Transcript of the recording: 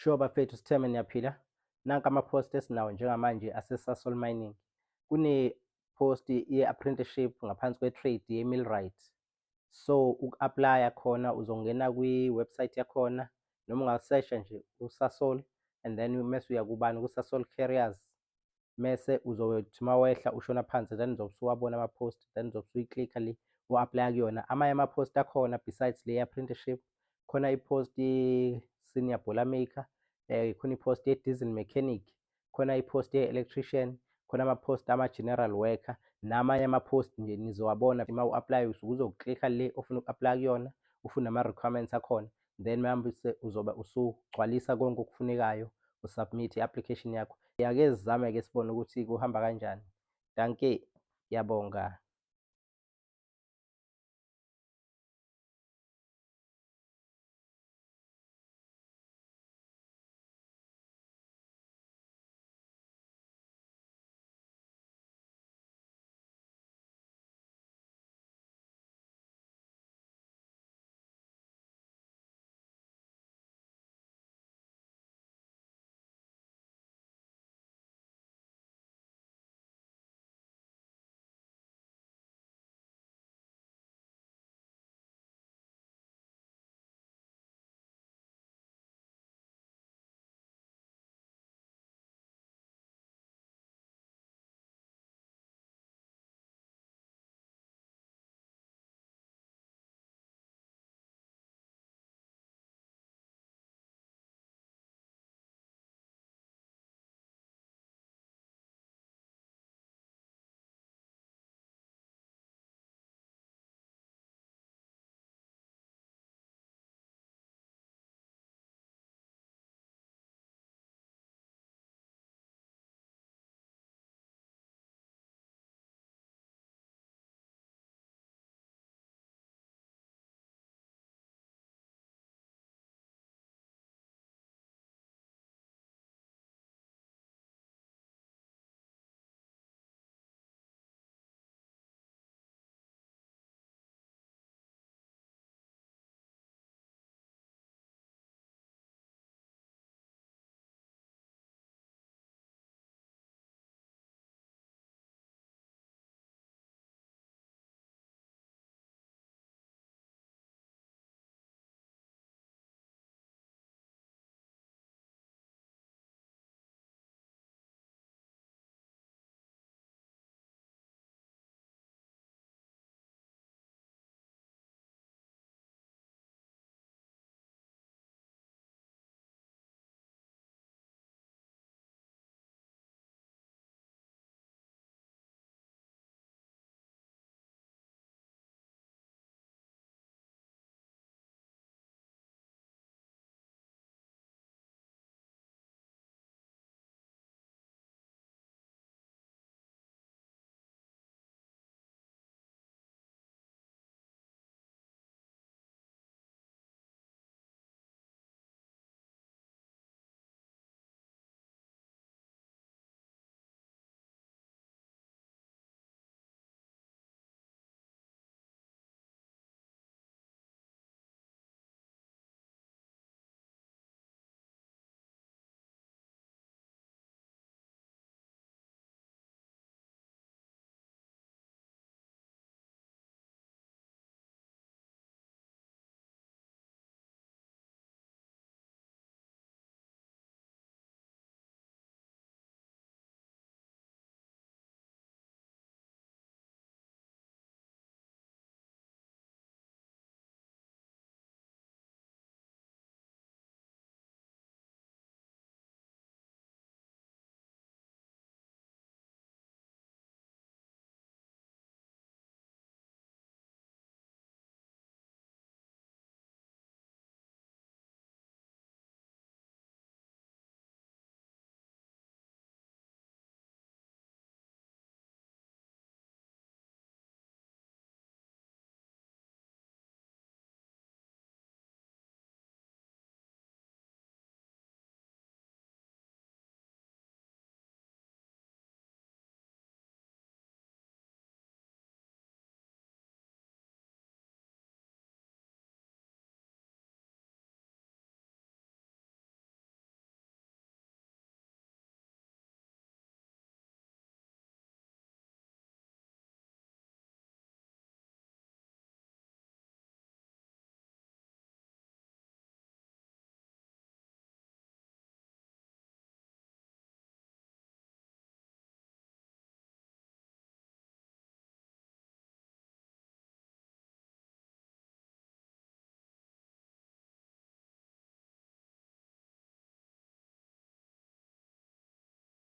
Sure bafethu, Sitheme niyaphila. Nanka ama-post esinawo njengamanje ase-Sasol Mining. Kune-post ye-apprenticeship ngaphansi kwe-trade ye-millwright. So uku-aplaya khona uzongena kwi-website yakhona noma ungasesha nje u-Sasol and then mese uya kubani ku-Sasol Careers. Mese uzothi mawehla ushona phansi then uzobe usuwabona ama-post then uzobe usuyiklikha le u-aplaya kuyona. Amanye ama-post akhona besides le apprenticeship, khona i-post ye-senior boilermaker, khona i-post ye-diesel mechanic, khona i-post ye-electrician, khona ama-post ama-general worker namanye ama-post nje nizowabona uma u-aplaya usuke uzoklikha le ofuna uku-aplaya kuyona, ufune ama-requirements akhona then manje uzobe usugcwalisa konke okufunekayo usubmit i-application yakho. Ake sizame-ke sibone ukuthi kuhamba kanjani. Danke, ngiyabonga.